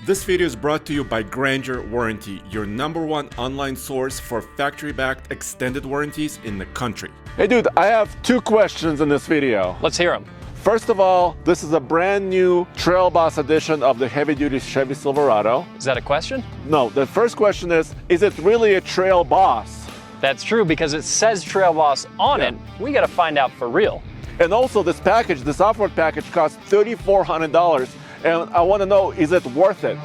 This video is brought to you by Grandeur Warranty, your #1 online source for factory-backed extended warranties in the country. Hey dude, I have 2 questions in this video. Let's hear them. First of all, this is a brand new Trail Boss edition of the heavy-duty Chevy Silverado. Is that a question? No, the first question is it really a Trail Boss? That's true because it says Trail Boss on it. We got to find out for real. And also this package, this off-road package costs $3,400. And I want to know, is it worth it?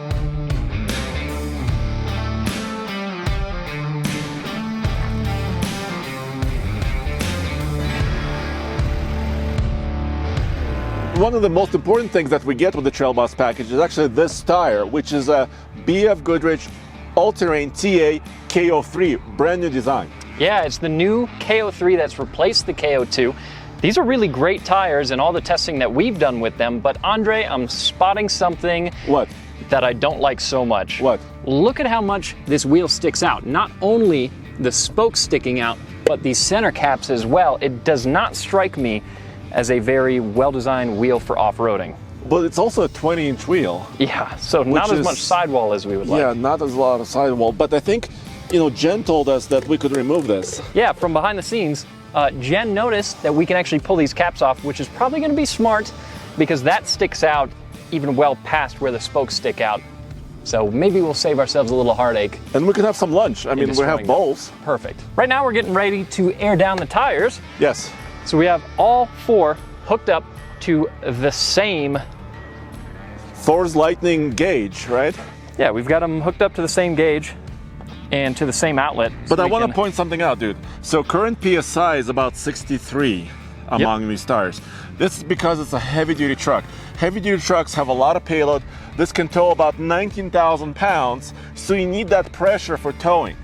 One of the most important things that we get with the Trail Boss package is actually this tire, which is a BF Goodrich All-Terrain TA KO3, brand new design. Yeah, it's the new KO3 that's replaced the KO2. These are really great tires and all the testing that we've done with them, but Andre, I'm spotting something that I don't like so much. What? Look at how much this wheel sticks out. Not only the spokes sticking out, but these center caps as well. It does not strike me as a very well-designed wheel for off-roading. But it's also a 20-inch wheel. Yeah, so not as much sidewall as we would like. Yeah, not as a lot of sidewall, but I think, Jen told us that we could remove this. Yeah, from behind the scenes, Jen noticed that we can actually pull these caps off, which is probably going to be smart because that sticks out even well past where the spokes stick out. So maybe we'll save ourselves a little heartache. And we can have some lunch. I mean, we have bowls. Perfect. Right now we're getting ready to air down the tires. Yes. So we have all 4 hooked up to the same Thor's Lightning gauge, right? Yeah, we've got them hooked up to the same gauge and to the same outlet. But I want to point something out, dude. So current PSI is about 63 among these tires. This is because it's a heavy-duty truck. Heavy-duty trucks have a lot of payload. This can tow about 19,000 pounds, so you need that pressure for towing.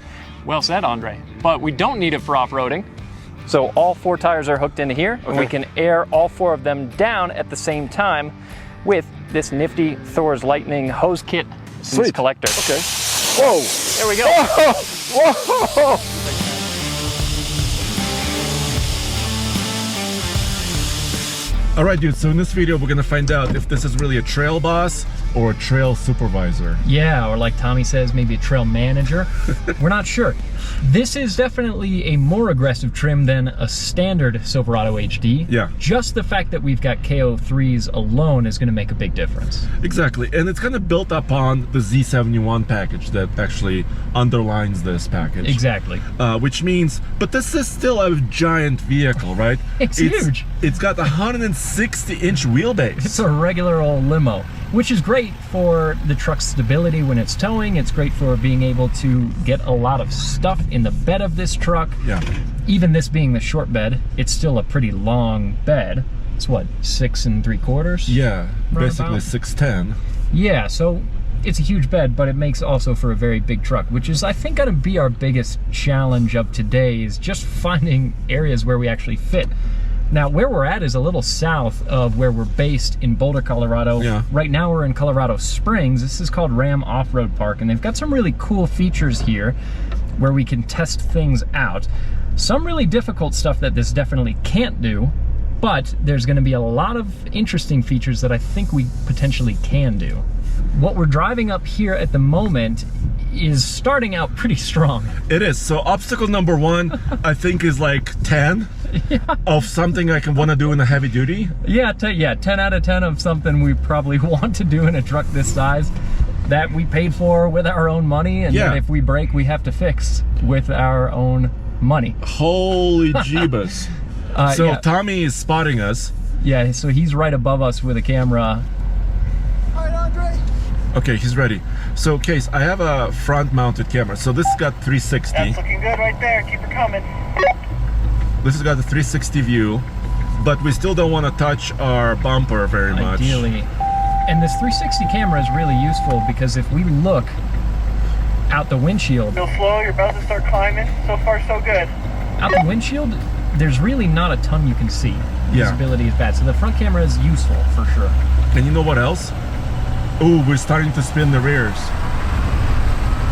Well said, Andre. But we don't need it for off-roading. So all 4 tires are hooked into here, and we can air all 4 of them down at the same time with this nifty Thor's Lightning hose kit and this collector. Okay. Whoa! There we go. Whoa! Whoa! All right, dude, so in this video, we're gonna find out if this is really a Trail Boss or a Trail Supervisor. Yeah, or like Tommy says, maybe a Trail Manager. We're not sure. This is definitely a more aggressive trim than a standard Silverado HD. Yeah. Just the fact that we've got KO3s alone is gonna make a big difference. Exactly, and it's kind of built upon the Z71 package that actually underlines this package. Exactly. Which means, but this is still a giant vehicle, right? It's huge. It's got 160-inch wheelbase. It's a regular old limo, which is great for the truck's stability when it's towing. It's great for being able to get a lot of stuff in the bed of this truck. Yeah. Even this being the short bed, it's still a pretty long bed. It's what, 6 3/4? Yeah, basically 6'10". Yeah, so it's a huge bed, but it makes also for a very big truck, which is, I think, gonna be our biggest challenge of today, is just finding areas where we actually fit. Now, where we're at is a little south of where we're based in Boulder, Colorado. Yeah. Right now we're in Colorado Springs. This is called Ram Off-Road Park, and they've got some really cool features here where we can test things out. Some really difficult stuff that this definitely can't do, but there's gonna be a lot of interesting features that I think we potentially can do. What we're driving up here at the moment is starting out pretty strong. It is. So obstacle number 1, I think, is like 10 of something I can want to do in a heavy duty. Yeah, 10 out of 10 of something we probably want to do in a truck this size that we paid for with our own money, and then if we break, we have to fix with our own money. Holy jeebus. So Tommy is spotting us. Yeah, so he's right above us with a camera. All right, Andre. Okay, he's ready. So, Case, I have a front-mounted camera. So this has got 360. That's looking good right there. Keep it coming. This has got a 360 view, but we still don't want to touch our bumper very much. Ideally. And this 360 camera is really useful because if we look out the windshield... Go slow, you're about to start climbing. So far, so good. Out the windshield, there's really not a ton you can see. Yeah. Visibility is bad. So the front camera is useful, for sure. And you know what else? Ooh, we're starting to spin the rears.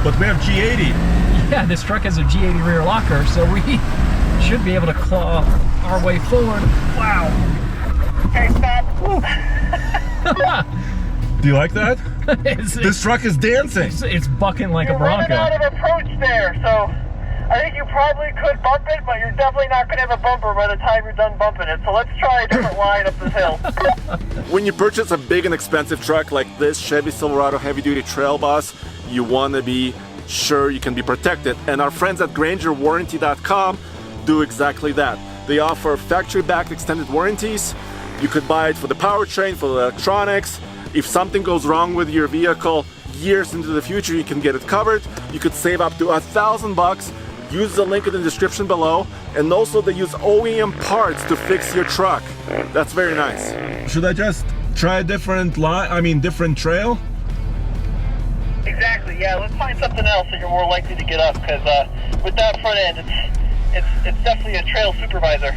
But we have G80. Yeah, this truck has a G80 rear locker, so we should be able to claw our way forward. Wow. Okay, stop. Do you like that? It's This truck is dancing. it's bucking like You're a running out Bronco. of approach there, so I think you probably could bump it, but you're definitely not going to have a bumper by the time you're done bumping it. So let's try a different line up this hill. When you purchase a big and expensive truck like this Chevy Silverado heavy-duty trail bus, you want to be sure you can be protected. And our friends at GrangerWarranty.com do exactly that. They offer factory-backed extended warranties. You could buy it for the powertrain, for the electronics. If something goes wrong with your vehicle years into the future, you can get it covered. You could save up to $1,000. Use the link in the description below. And also they use OEM parts to fix your truck. That's very nice. Should I just try a different line? I mean, different trail? Exactly, yeah. Let's find something else that you're more likely to get up, because with that front end, it's definitely a trail supervisor.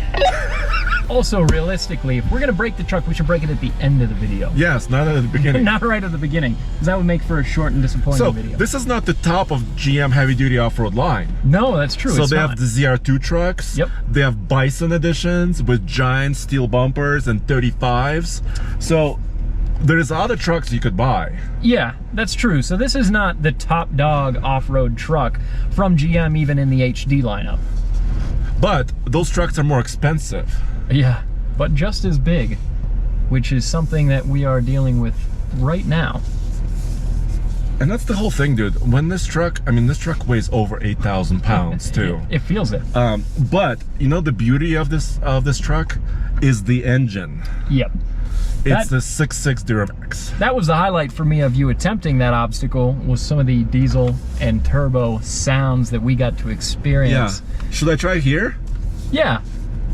Also, realistically, if we're gonna break the truck, we should break it at the end of the video. Yes, not at the beginning. Not right at the beginning, because that would make for a short and disappointing So video. this is not the top of GM heavy-duty off-road line. No, that's true. So it's they not. have the ZR2 trucks. Yep. They have Bison editions with giant steel bumpers and 35s. So there's other trucks you could buy. Yeah, that's true. So this is not the top dog off-road truck from GM, even in the HD lineup. But those trucks are more expensive. Yeah, but just as big, which is something that we are dealing with right now. And that's the whole thing, dude. When this truck, I mean, this truck weighs over 8,000 pounds too. It feels it. But you know the beauty of this truck is the engine. Yep. It's the 6.6 Duramax. That was the highlight for me of you attempting that obstacle, was some of the diesel and turbo sounds that we got to Yeah. experience. Should I try here? Yeah,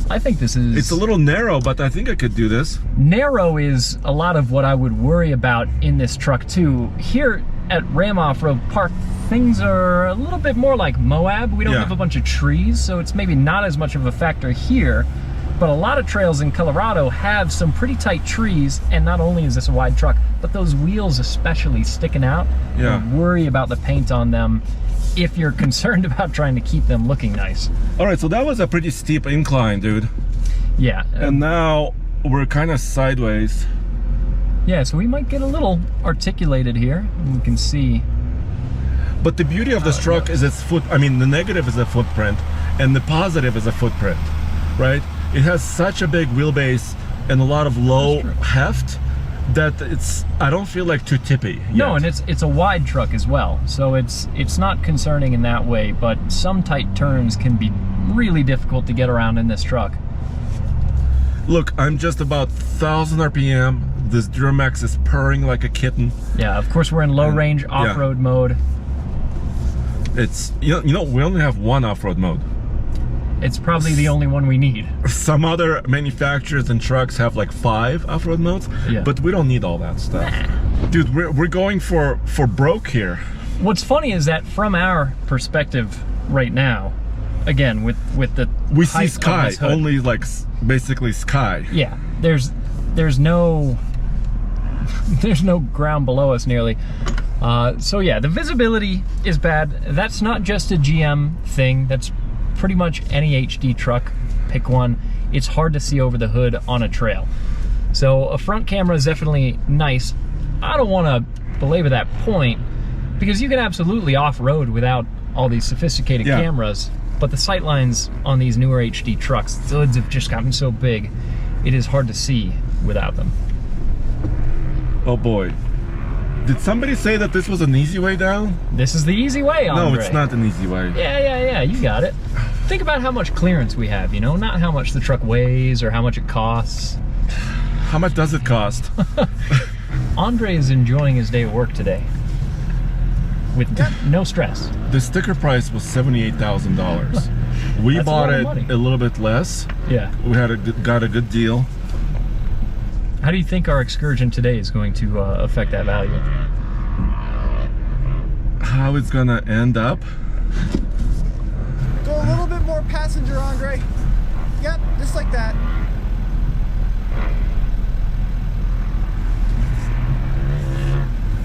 I think this is... It's a little narrow, but I think I could do this. Narrow is a lot of what I would worry about in this truck too. Here at Ram Off-Road Park, things are a little bit more like Moab. We don't have a bunch of trees, so it's maybe not as much of a factor here. But a lot of trails in Colorado have some pretty tight trees, and not only is this a wide truck, but those wheels especially sticking out. Yeah. You worry about the paint on them if you're concerned about trying to keep them looking nice. All right, so that was a pretty steep incline, dude. Yeah. And now we're kind of sideways. Yeah, so we might get a little articulated here. And we can see. But the beauty of this truck is its the negative is a footprint, and the positive is a footprint, right? It has such a big wheelbase and a lot of low heft that I don't feel like too tippy yet. No, and it's a wide truck as well, so it's not concerning in that way, but some tight turns can be really difficult to get around in this truck. Look, I'm just about 1,000 RPM. This Duramax is purring like a kitten. Yeah, of course we're in low range off-road mode. It's, you know, we only have one off-road mode. It's probably the only one we need. Some other manufacturers and trucks have like 5 off-road modes, but we don't need all that stuff. Dude, we're going for broke here. What's funny is that from our perspective right now, again, with the we see sky, only like basically sky. Yeah, there's no ground below us nearly. So yeah, the visibility is bad. That's not just a GM thing. That's pretty much any HD truck, pick one. It's hard to see over the hood on a trail. So a front camera is definitely nice. I don't want to belabor that point because you can absolutely off-road without all these sophisticated cameras, but the sight lines on these newer HD trucks, the hoods have just gotten so big, it is hard to see without them. Oh boy. Did somebody say that this was an easy way down? This is the easy way, Andre. No, it's not an easy way. Yeah, you got it. Think about how much clearance we have, you know? Not how much the truck weighs or how much it costs. How much does it cost? Andre is enjoying his day at work today with no stress. The sticker price was $78,000. We bought it a little bit less. Yeah. We got a good deal. How do you think our excursion today is going to affect that value? How it's gonna end up? Go a little bit more passenger, Andre. Yep, just like that.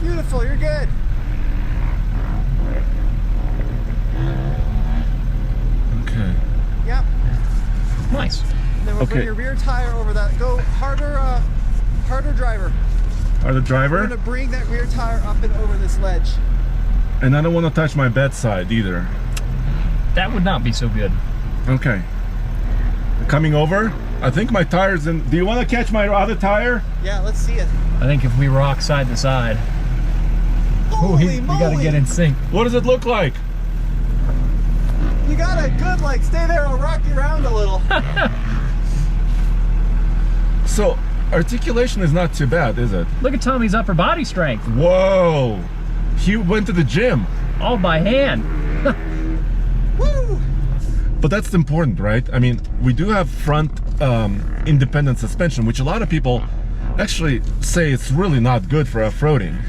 Beautiful, you're good. Okay. Yep. Nice. And then we'll bring your rear tire over that. Go harder, harder driver. or the driver. I'm gonna bring that rear tire up and over this ledge. And I don't want to touch my bedside either. That would not be so good. Okay. Coming over. I think my tire's in. Do you want to catch my other tire? Yeah, let's see it. I think if we rock side to side, Holy we gotta moly. get in sync. What does it look like? You got a good, like, stay there, I'll rock you around a little. So, articulation is not too bad, is it? Look at Tommy's upper body strength, Whoa! He went to the gym. all by hand. Woo! But that's important, right? I mean, we do have front independent suspension, which a lot of people actually say it's really not good for off-roading.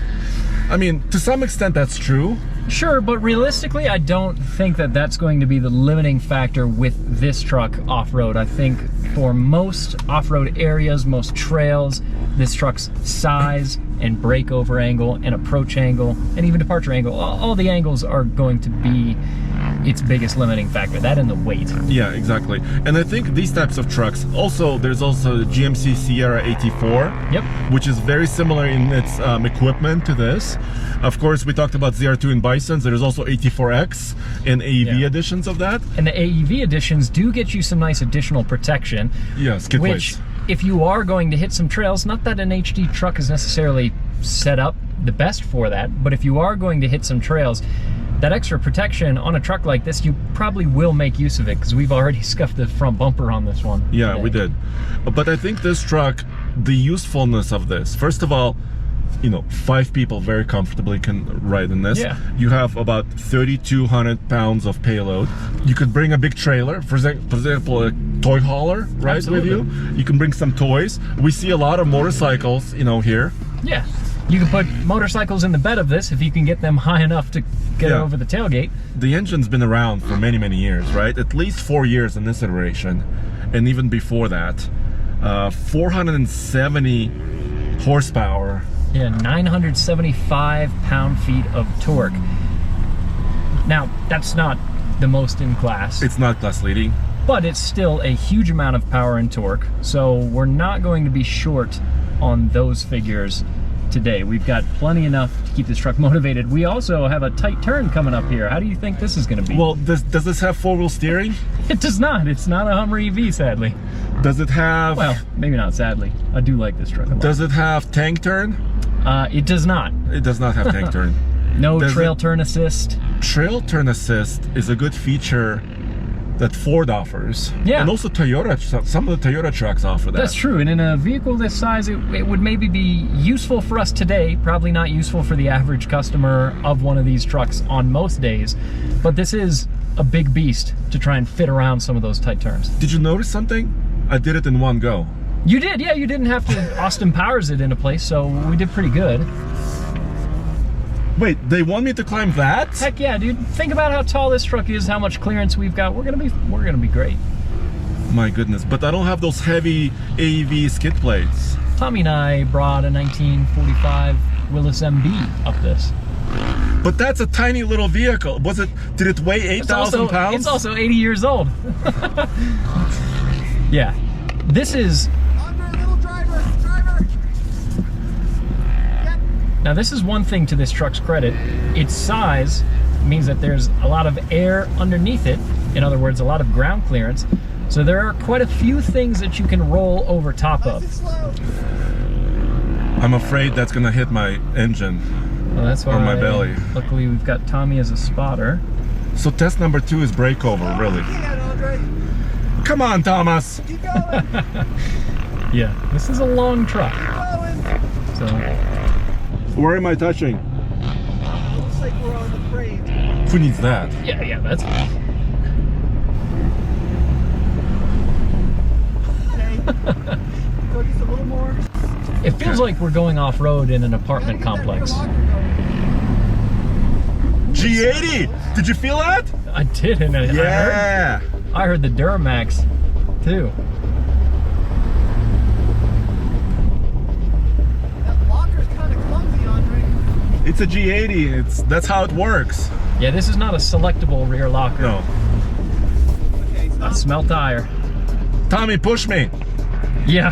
I mean, to some extent that's true. Sure, but realistically, I don't think that that's going to be the limiting factor with this truck off-road. I think for most off-road areas, most trails, this truck's size and breakover angle and approach angle and even departure angle, all the angles are going to be its biggest limiting factor, that and the weight. Yeah, exactly. And I think these types of trucks, there's also the GMC Sierra 84, Yep. which is very similar in its equipment to this. Of course, we talked about ZR2 and Bisons. There's also 84X and AEV Yeah. editions of that. And the AEV editions do get you some nice additional protection. Yeah, skid Which, plates. if you are going to hit some trails, not that an HD truck is necessarily set up the best for that, but if you are going to hit some trails, that extra protection on a truck like this, you probably will make use of it, because we've already scuffed the front bumper on this one. Yeah, today. we did. But I think this truck, the usefulness of this, first of all, 5 people very comfortably can ride in this. Yeah. You have about 3,200 pounds of payload. You could bring a big trailer, for example, a toy hauler, right, Absolutely. with you. You can bring some toys. We see a lot of motorcycles, here. Yeah. You can put motorcycles in the bed of this if you can get them high enough to get Yeah. over the tailgate. The engine's been around for many, many years, right? At least 4 years in this iteration, and even before that. 470 horsepower. Yeah, 975 pound-feet of torque. Now, that's not the most in class, It's not class leading. but it's still a huge amount of power and torque, so we're not going to be short on those figures today. We've got plenty enough to keep this truck motivated. We also have a tight turn coming up here. How do you think this is going to be? Well, does this have 4-wheel steering? It does not. It's not a Hummer EV, sadly. Does it have... Well, maybe not sadly. I do like this truck a lot. Does it have tank turn? It does not. It does not have tank turn. No Does trail it- turn assist. Trail turn assist is a good feature that Ford offers. Yeah. And also Toyota, some of the Toyota trucks offer that. That's true, and in a vehicle this size, it would maybe be useful for us today, probably not useful for the average customer of one of these trucks on most days, but this is a big beast to try and fit around some of those tight turns. Did you notice something? I did it in one go. You did, yeah, you didn't have to Austin Powers it into place, so we did pretty good. Wait, they want me to climb that? Heck yeah, dude. Think about how tall this truck is, how much clearance we've got. We're gonna be great. My goodness, but I don't have those heavy AEV skid plates. Tommy and I brought a 1945 Willys MB up this. But that's a tiny little vehicle. Did it weigh 8,000 pounds? It's also 80 years old. Yeah. This is, Andre, little driver! Yep. now this is one thing to this truck's credit. Its size means that there's a lot of air underneath it. In other words, a lot of ground clearance. So there are quite a few things that you can roll over top Nice and of. slow. I'm afraid that's gonna hit my engine. Well, that's why, Or my belly. luckily we've got Tommy as a spotter. So test number 2 is breakover, really. Yeah, Andre. Come on, Thomas. Keep going. Yeah, this is a long truck. Going. So Where am I touching? Looks like we're on the parade. Who needs that? yeah, that's Okay. Go just a little more. it feels like we're going off-road in an apartment complex. G80! Did you feel that? I did, and Yeah! I heard the Duramax too. That locker's kind of clumsy, Andre. It's a G80. That's how it works. Yeah, this is not a selectable rear locker. No. Okay, stop. Smell tire. Tommy, push me. Yeah.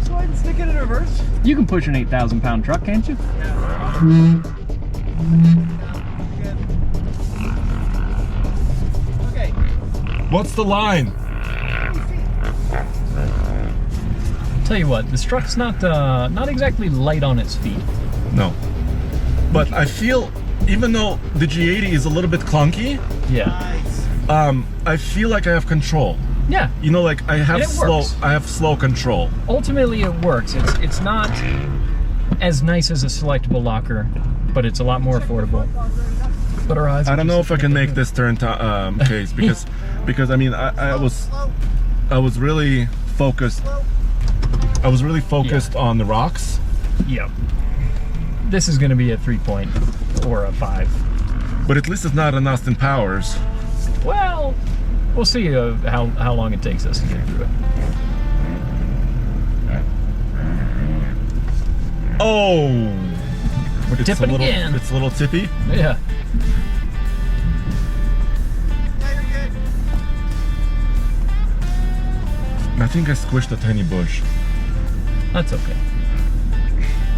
Go ahead and stick it in reverse. You can push an 8,000 pound truck, can't you? Okay. What's the line? Tell you what, this truck's not exactly light on its feet. No. But I feel, even though the G80 is a little bit clunky, Yeah. Nice. I feel like I have control. Yeah. You know, like I have And it works. slow control. Ultimately, it works. It's not as nice as a selectable locker, but it's a lot more affordable. But our eyes. I don't know if I can make this turn case because I mean I was really focused. I was really focused on the rocks. Yep. This is going to be a 3 or a 5. But at least it's not an Austin Powers. Well, we'll see how long it takes us to get through it. Oh, We're tipping again. It's a little tippy. Yeah. Yeah, you're good. I think I squished a tiny bush. That's okay.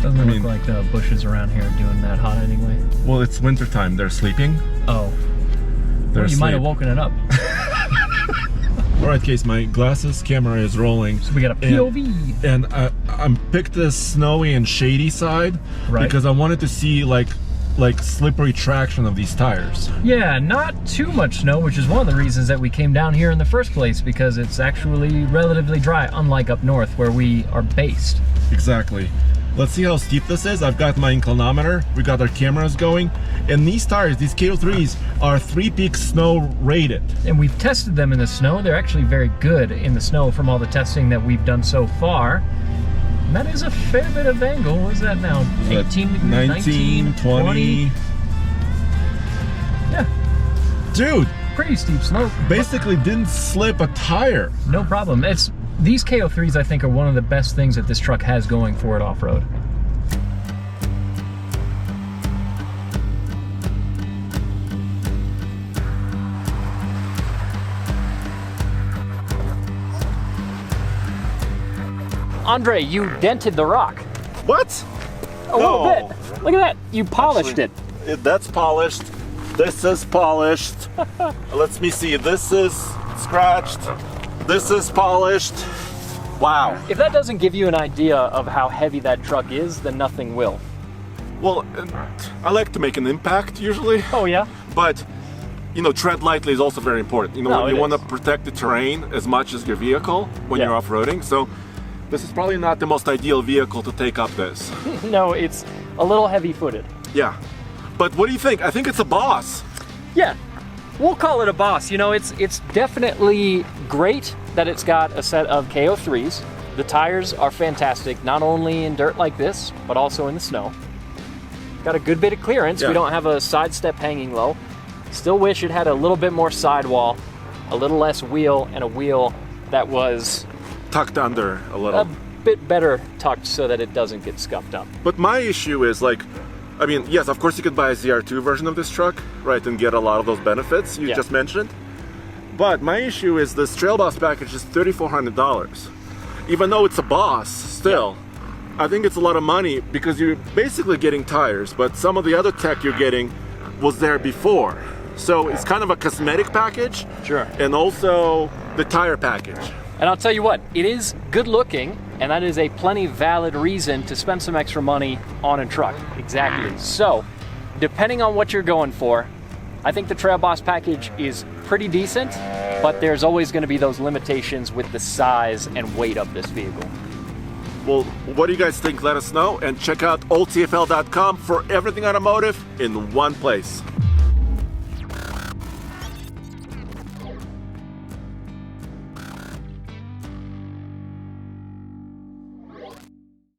Doesn't look like the bushes around here are doing that hot anyway. Well, it's wintertime. They're sleeping. Oh. They're Well, you might have asleep. woken it up. All right, Case, my glasses camera is rolling. So we got a POV. And I picked the snowy and shady side Right. because I wanted to see like slippery traction of these tires. Yeah, not too much snow, which is one of the reasons that we came down here in the first place, because it's actually relatively dry, unlike up north where we are based. Exactly. Let's see how steep this is. I've got my inclinometer. We got our cameras going. And these tires, these KO3s, are 3-peak snow rated. And we've tested them in the snow. They're actually very good in the snow from all the testing that we've done so far. And that is a fair bit of angle. What is that now? 18 degrees? 19, 20. Yeah, Dude, pretty steep slope. basically didn't slip a tire. No problem. These KO3s, I think, are one of the best things that this truck has going for it off-road. Andre, you dented the rock. What? A little bit. Look at that. You polished it. That's polished. This is polished. Let me see. This is scratched. This is polished. Wow. If that doesn't give you an idea of how heavy that truck is, then nothing will. Well, I like to make an impact usually, Oh, yeah? but you know, tread lightly is also very important. You know, No, you it want to is. protect the terrain as much as your vehicle when Yeah. you're off-roading. So this is probably not the most ideal vehicle to take up this. No, it's a little heavy-footed. Yeah. But what do you think? I think it's a boss. Yeah, we'll call it a boss. You know, it's definitely great that it's got a set of KO3s. The tires are fantastic, not only in dirt like this, but also in the snow. Got a good bit of clearance. Yeah. We don't have a side step hanging low. Still wish it had a little bit more sidewall, a little less wheel, and a wheel that was Tucked under a little. a bit better tucked so that it doesn't get scuffed up. But my issue is like, I mean, yes, of course you could buy a ZR2 version of this truck, right, and get a lot of those benefits you Yeah. just mentioned. But my issue is this Trail Boss package is $3,400. Even though it's a boss, still, I think it's a lot of money because you're basically getting tires, but some of the other tech you're getting was there before. So it's kind of a cosmetic package. Sure. And also the tire package. And I'll tell you what, it is good looking, and that is a plenty valid reason to spend some extra money on a truck. Exactly. So, depending on what you're going for, I think the Trail Boss package is pretty decent, but there's always going to be those limitations with the size and weight of this vehicle. Well, what do you guys think? Let us know, and check out oldtfl.com for everything automotive in one place.